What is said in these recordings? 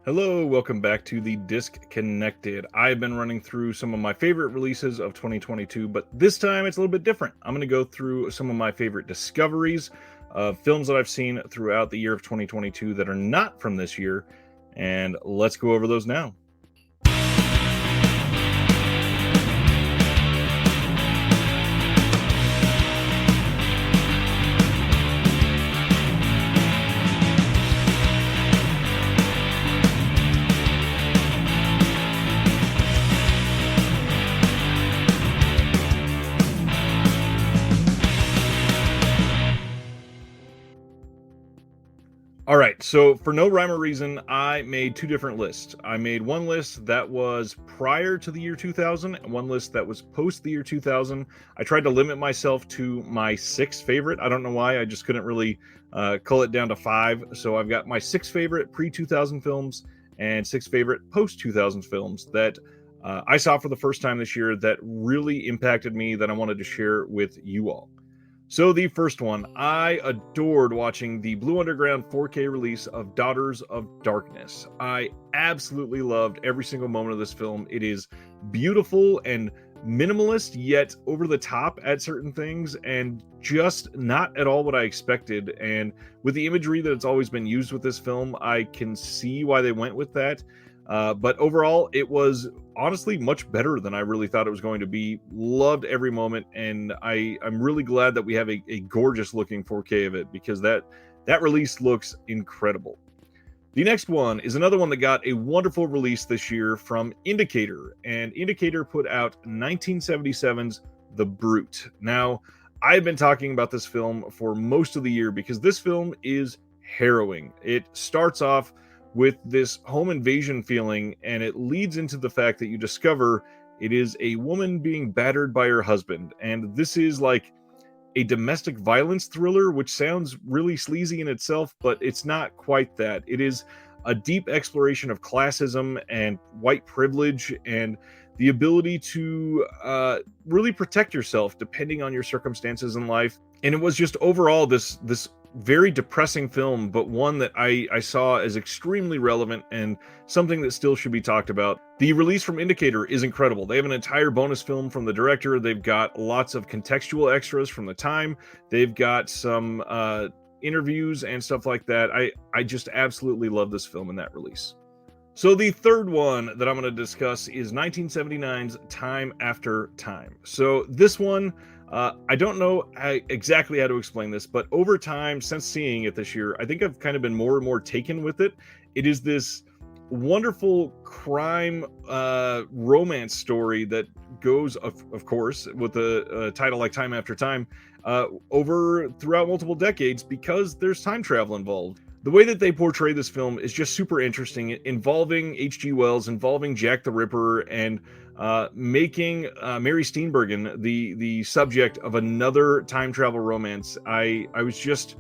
Hello, welcome back to the Disc Connected. I've been running through some of my favorite releases of 2022, but this time it's a little bit different. I'm going to go through some of my favorite discoveries of films that I've seen throughout the year of 2022 that are not from this year, and let's go over those now. All right, so for no rhyme or reason, I made two different lists. I made one list that was prior to the year 2000 and one list that was post the year 2000. I tried to limit myself to my six favorite. I don't know why, I just couldn't really cull it down to five. So I've got my six favorite pre 2000 films and six favorite post 2000 films that I saw for the first time this year that really impacted me that I wanted to share with you all. So the first one, I adored watching the Blue Underground 4K release of Daughters of Darkness. I absolutely loved every single moment of this film. It is beautiful and minimalist, yet over the top at certain things, and just not at all what I expected. And with the imagery that it's always been used with this film, I can see why they went with that. But overall, it was honestly much better than I really thought it was going to be. Loved every moment, and I'm really glad that we have a gorgeous looking 4K of it, because that release looks incredible. The next one is another one that got a wonderful release this year from Indicator, and Indicator put out 1977's The Brute. Now, I've been talking about this film for most of the year because this film is harrowing. It starts off with this home invasion feeling, and it leads into the fact that you discover it is a woman being battered by her husband. And this is like a domestic violence thriller, which sounds really sleazy in itself, but it's not quite that. It is a deep exploration of classism and white privilege and the ability to really protect yourself depending on your circumstances in life. And it was just overall this very depressing film, but one that I saw as extremely relevant and something that still should be talked about. The release from Indicator is incredible. They have an entire bonus film from the director. They've got lots of contextual extras from the time. They've got some interviews and stuff like that. I just absolutely love this film in that release. So the third one that I'm going to discuss is 1979's Time After Time. So this one, I don't know exactly how to explain this, but over time, since seeing it this year, I think I've kind of been more and more taken with it. It is this wonderful crime romance story that goes, of course, with a title like Time After Time, over throughout multiple decades, because there's time travel involved. The way that they portray this film is just super interesting, involving H.G. Wells, involving Jack the Ripper, and making Mary Steenburgen the subject of another time travel romance. I was just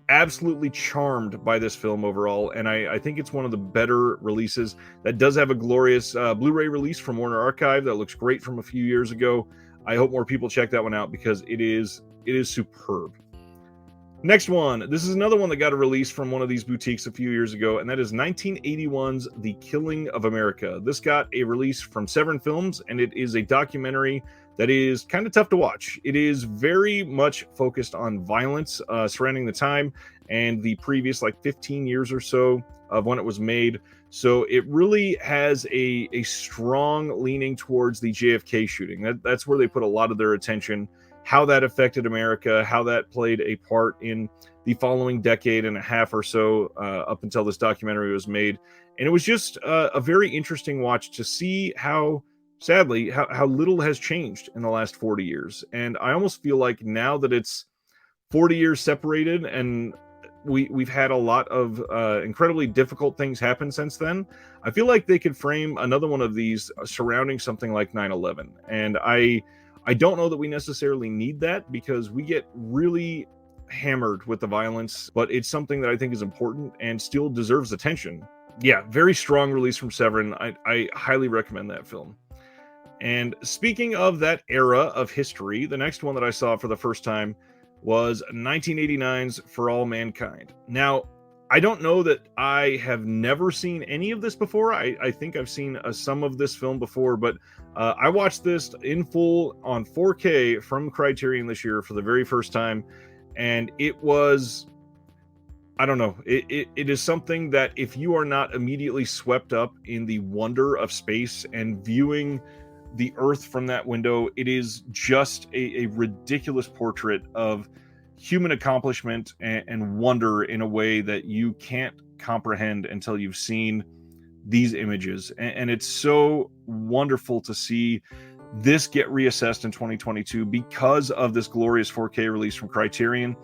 absolutely charmed by this film overall, and I think it's one of the better releases. That does have a glorious Blu-ray release from Warner Archive that looks great from a few years ago. I hope more people check that one out because it is superb. Next one. This is another one that got a release from one of these boutiques a few years ago, and that is 1981's The Killing of America. This got a release from Severin Films, and it is a documentary that is kind of tough to watch. It is very much focused on violence surrounding the time and the previous 15 years or so of when it was made. So it really has a strong leaning towards the JFK shooting. That's where they put a lot of their attention. How that affected America, how that played a part in the following decade and a half or so up until this documentary was made. And it was just a very interesting watch to see how, sadly, how little has changed in the last 40 years. And I almost feel like now that it's 40 years separated and we've had a lot of incredibly difficult things happen since then, I feel like they could frame another one of these surrounding something like 9/11. And I don't know that we necessarily need that because we get really hammered with the violence, but it's something that I think is important and still deserves attention. Yeah, very strong release from Severin. I highly recommend that film. And speaking of that era of history, the next one that I saw for the first time was 1989's For All Mankind. Now, I don't know that I have never seen any of this before. I think I've seen some of this film before, but I watched this in full on 4K from Criterion this year for the very first time, and it was, I don't know, it is something that if you are not immediately swept up in the wonder of space and viewing the Earth from that window, it is just a ridiculous portrait of human accomplishment and wonder in a way that you can't comprehend until you've seen these images. And it's so wonderful to see this get reassessed in 2022 because of this glorious 4K release from Criterion.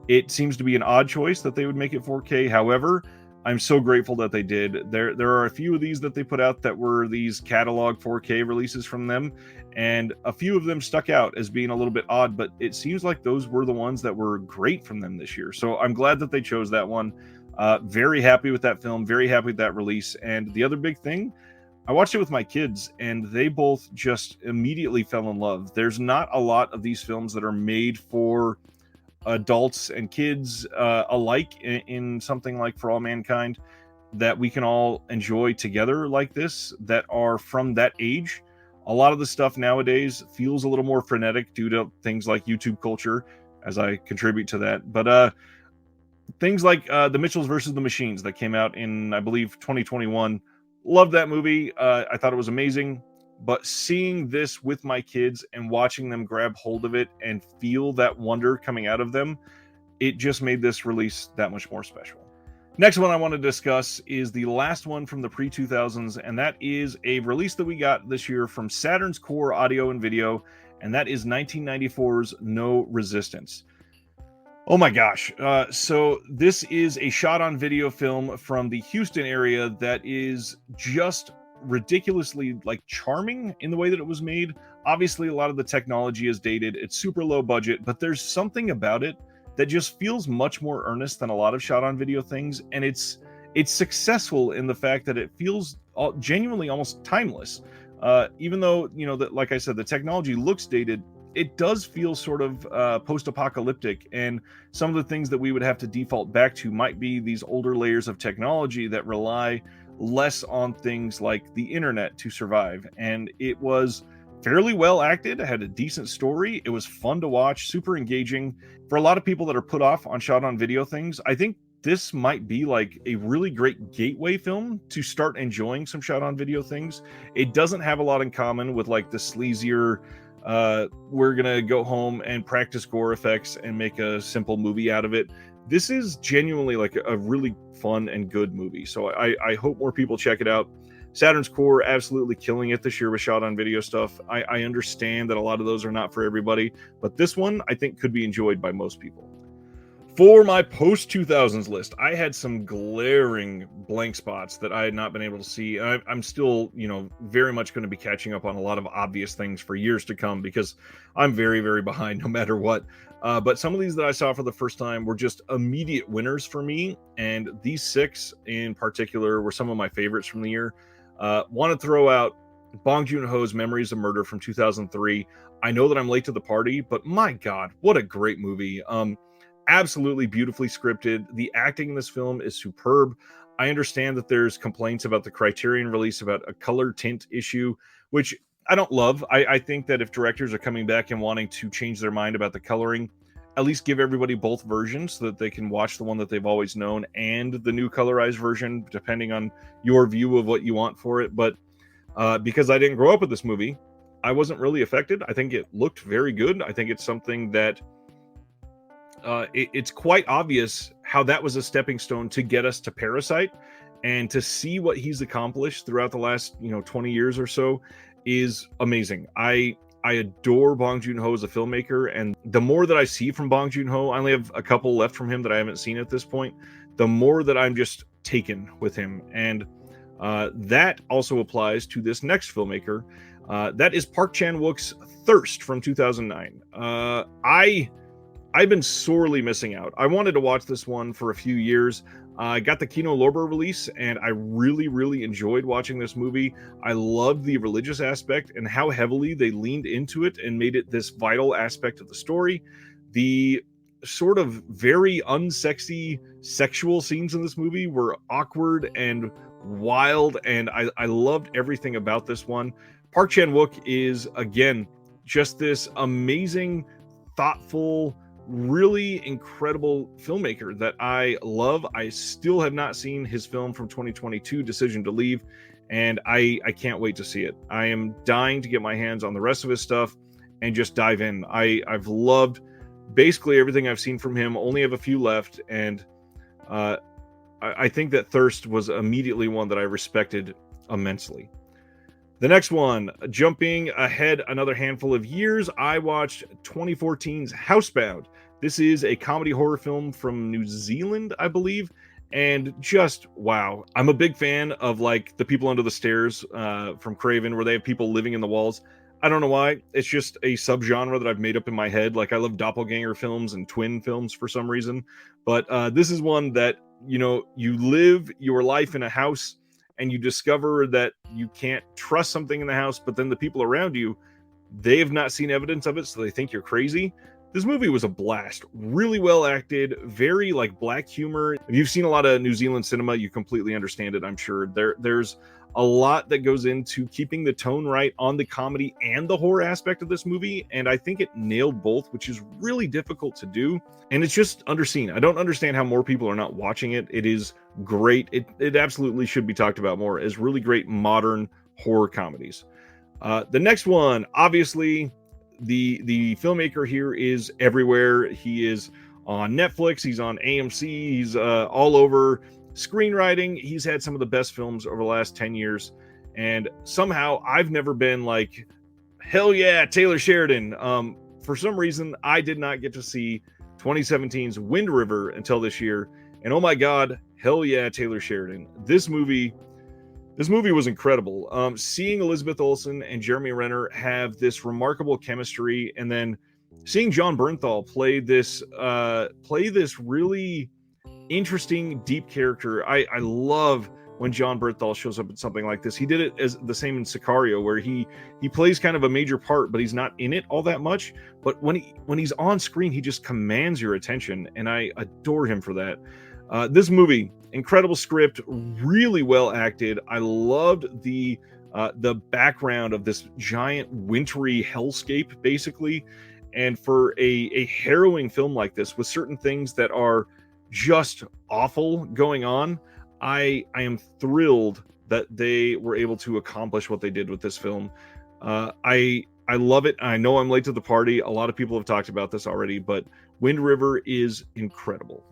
It seems to be an odd choice that they would make it 4K. However, I'm so grateful that they did. There are a few of these that they put out that were these catalog 4K releases from them, and a few of them stuck out as being a little bit odd, but it seems like those were the ones that were great from them this year. So I'm glad that they chose that one. Very happy with that film, very happy with that release. And the other big thing, I watched it with my kids, and they both just immediately fell in love. There's not a lot of these films that are made for adults and kids alike in something like For All Mankind that we can all enjoy together like this, that are from that age. A lot of the stuff nowadays feels a little more frenetic due to things like YouTube culture, as I contribute to that. But things like The Mitchells versus the Machines that came out in, I believe, 2021. Loved that movie. I thought it was amazing. But seeing this with my kids and watching them grab hold of it and feel that wonder coming out of them, it just made this release that much more special. Next one I want to discuss is the last one from the pre-2000s, and that is a release that we got this year from Saturn's Core Audio and Video, and that is 1994's No Resistance. Oh my gosh. So this is a shot-on-video film from the Houston area that is just ridiculously charming in the way that it was made. Obviously, a lot of the technology is dated. It's super low budget, but there's something about it that just feels much more earnest than a lot of shot-on-video things, and it's successful in the fact that it feels genuinely almost timeless. Even though, that, like I said, the technology looks dated, it does feel sort of post-apocalyptic, and some of the things that we would have to default back to might be these older layers of technology that rely less on things like the internet to survive. And it was fairly well acted. It had a decent story. It was fun to watch, super engaging. For a lot of people that are put off on shot on video things, I think this might be like a really great gateway film to start enjoying some shot on video things. It doesn't have a lot in common with like the sleazier, we're gonna go home and practice gore effects and make a simple movie out of it. This is genuinely like a really fun and good movie. So I hope more people check it out. Saturn's Core absolutely killing it this year with shot on video stuff. I understand that a lot of those are not for everybody, but this one I think could be enjoyed by most people. For my post-2000s list, I had some glaring blank spots that I had not been able to see. I'm still, very much going to be catching up on a lot of obvious things for years to come because I'm very, very behind no matter what. But some of these that I saw for the first time were just immediate winners for me. And these 6 in particular were some of my favorites from the year. Want to throw out Bong Joon-ho's Memories of Murder from 2003. I know that I'm late to the party, but my God, what a great movie. Absolutely beautifully scripted. The acting in this film is superb. I understand that there's complaints about the Criterion release about a color tint issue, which I don't love. I think that if directors are coming back and wanting to change their mind about the coloring, at least give everybody both versions so that they can watch the one that they've always known and the new colorized version, depending on your view of what you want for it. But because I didn't grow up with this movie, I wasn't really affected. I think it looked very good. I think it's something that it's quite obvious how that was a stepping stone to get us to Parasite, and to see what he's accomplished throughout the last 20 years or so is amazing. I adore Bong Joon-ho as a filmmaker, and the more that I see from Bong Joon-ho, I only have a couple left from him that I haven't seen at this point, the more that I'm just taken with him. And that also applies to this next filmmaker. That is Park Chan-wook's Thirst from 2009. I've been sorely missing out. I wanted to watch this one for a few years. I got the Kino Lorber release, and I really, really enjoyed watching this movie. I loved the religious aspect and how heavily they leaned into it and made it this vital aspect of the story. The sort of very unsexy sexual scenes in this movie were awkward and wild, and I loved everything about this one. Park Chan-wook is, again, just this amazing, thoughtful, really incredible filmmaker that I love. I still have not seen his film from 2022, Decision to Leave, and I can't wait to see it. I am dying to get my hands on the rest of his stuff and just dive in. I've loved basically everything I've seen from him. Only have a few left, and I think that Thirst was immediately one that I respected immensely. The next one, jumping ahead another handful of years, I watched 2014's Housebound. This is a comedy horror film from New Zealand, I believe, and just wow. I'm a big fan of like The People Under the Stairs from Craven, where they have people living in the walls. I don't know why. It's just a subgenre that I've made up in my head. Like I love doppelganger films and twin films for some reason, but this is one that, you know, you live your life in a house and you discover that you can't trust something in the house, but then the people around you, they have not seen evidence of it, so they think you're crazy. This movie was a blast. Really well acted, very like black humor. If you've seen a lot of New Zealand cinema, you completely understand it, I'm sure. There's a lot that goes into keeping the tone right on the comedy and the horror aspect of this movie, and I think it nailed both, which is really difficult to do, and it's just underseen. I don't understand how more people are not watching it. It is great. It absolutely should be talked about more as really great modern horror comedies. The next one, obviously, the filmmaker here is everywhere. He is on Netflix, he's on AMC, he's all over. Screenwriting, he's had some of the best films over the last 10 years, and somehow I've never been like, hell yeah, Taylor Sheridan. For some reason, I did not get to see 2017's Wind River until this year, and oh my god, hell yeah, Taylor Sheridan. This movie was incredible. Seeing Elizabeth Olsen and Jeremy Renner have this remarkable chemistry, and then seeing John Bernthal play this really interesting, deep character. I love when John Bernthal shows up in something like this. He did it as the same in Sicario, where he plays kind of a major part, but he's not in it all that much. But when he's on screen, he just commands your attention, and I adore him for that. This movie, incredible script, really well acted. I loved the background of this giant wintry hellscape, basically. And for a harrowing film like this, with certain things that are just awful going on, I am thrilled that they were able to accomplish what they did with this film. I love it. I know I'm late to the party. A lot of people have talked about this already, but Wind River is incredible.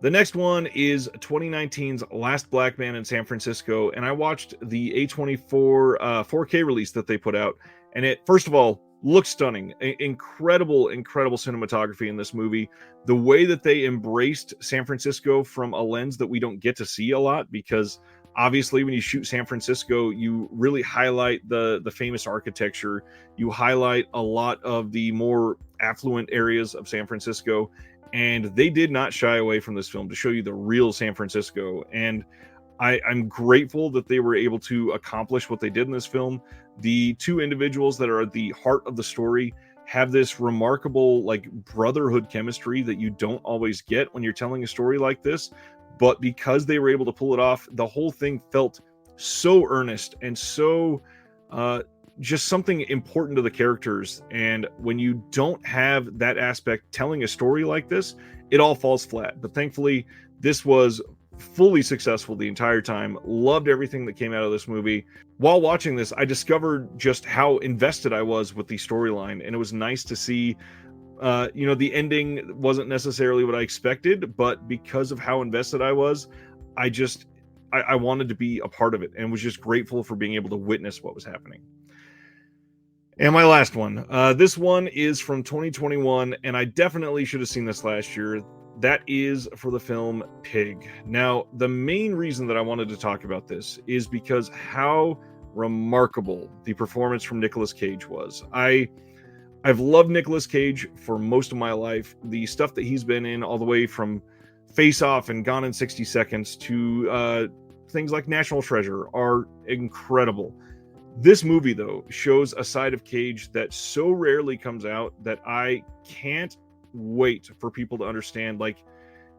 The next one is 2019's Last Black Man in San Francisco, and I watched the A24 4K release that they put out, and it, first of all, looks stunning. Incredible cinematography in this movie. The way that they embraced San Francisco from a lens that we don't get to see a lot, because obviously when you shoot San Francisco, you really highlight the famous architecture. You highlight a lot of the more affluent areas of San Francisco, and they did not shy away from this film to show you the real San Francisco. And I'm grateful that they were able to accomplish what they did in this film. The two individuals that are at the heart of the story have this remarkable like brotherhood chemistry that you don't always get when you're telling a story like this. But because they were able to pull it off, the whole thing felt so earnest and so just something important to the characters. And when you don't have that aspect telling a story like this, it all falls flat. But thankfully, this was fully successful the entire time. Loved everything that came out of this movie. While watching this, I discovered just how invested I was with the storyline, and it was nice to see the ending wasn't necessarily what I expected, but because of how invested I was, I wanted to be a part of it, and was just grateful for being able to witness what was happening. And my last one, this one is from 2021, and I definitely should have seen this last year. That is for the film Pig. Now, the main reason that I wanted to talk about this is because how remarkable the performance from Nicolas Cage was. I've loved Nicolas Cage for most of my life. The stuff that he's been in, all the way from Face Off and Gone in 60 Seconds to things like National Treasure, are incredible. This movie, though, shows a side of Cage that so rarely comes out that I can't wait for people to understand, like,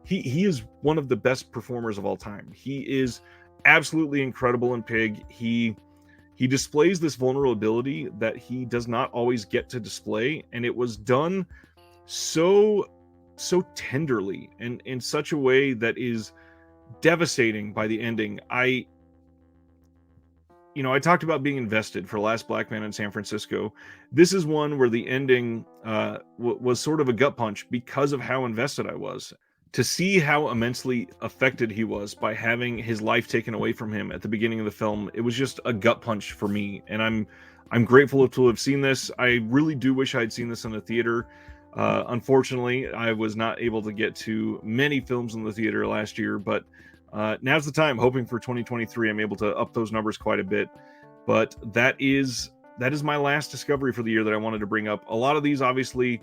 he is one of the best performers of all time. He is absolutely incredible in Pig. He displays this vulnerability that he does not always get to display, and it was done so tenderly and in such a way that is devastating by the ending. I talked about being invested for Last Black Man in San Francisco. This is one where the ending was sort of a gut punch because of how invested I was. To see how immensely affected he was by having his life taken away from him at the beginning of the film, it was just a gut punch for me. And I'm grateful to have seen this. I really do wish I had seen this in the theater. Unfortunately, I was not able to get to many films in the theater last year, but now's the time. Hoping for 2023, I'm able to up those numbers quite a bit. But that is my last discovery for the year that I wanted to bring up. A lot of these, obviously,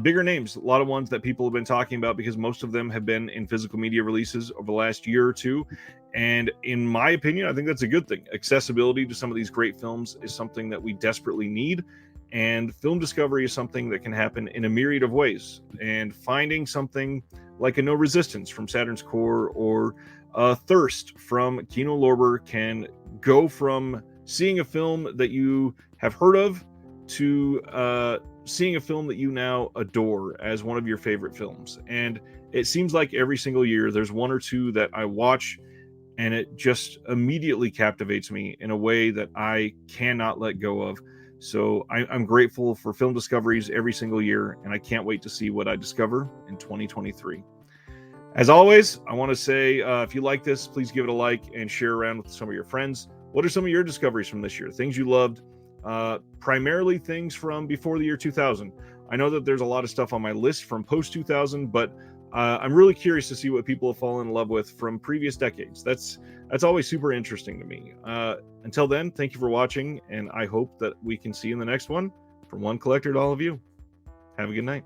bigger names, a lot of ones that people have been talking about because most of them have been in physical media releases over the last year or two. And in my opinion, I think that's a good thing. Accessibility to some of these great films is something that we desperately need. And film discovery is something that can happen in a myriad of ways. And finding something like a No Resistance from Saturn's Core or Thirst from Kino Lorber can go from seeing a film that you have heard of to seeing a film that you now adore as one of your favorite films. And it seems like every single year there's one or two that I watch and it just immediately captivates me in a way that I cannot let go of. So I'm grateful for film discoveries every single year, and I can't wait to see what I discover in 2023. As always, I want to say, if you like this, please give it a like and share around with some of your friends. What are some of your discoveries from this year? Things you loved, primarily things from before the year 2000. I know that there's a lot of stuff on my list from post 2000, but I'm really curious to see what people have fallen in love with from previous decades. That's always super interesting to me. Until then, thank you for watching, and I hope that we can see you in the next one. From one collector to all of you, have a good night.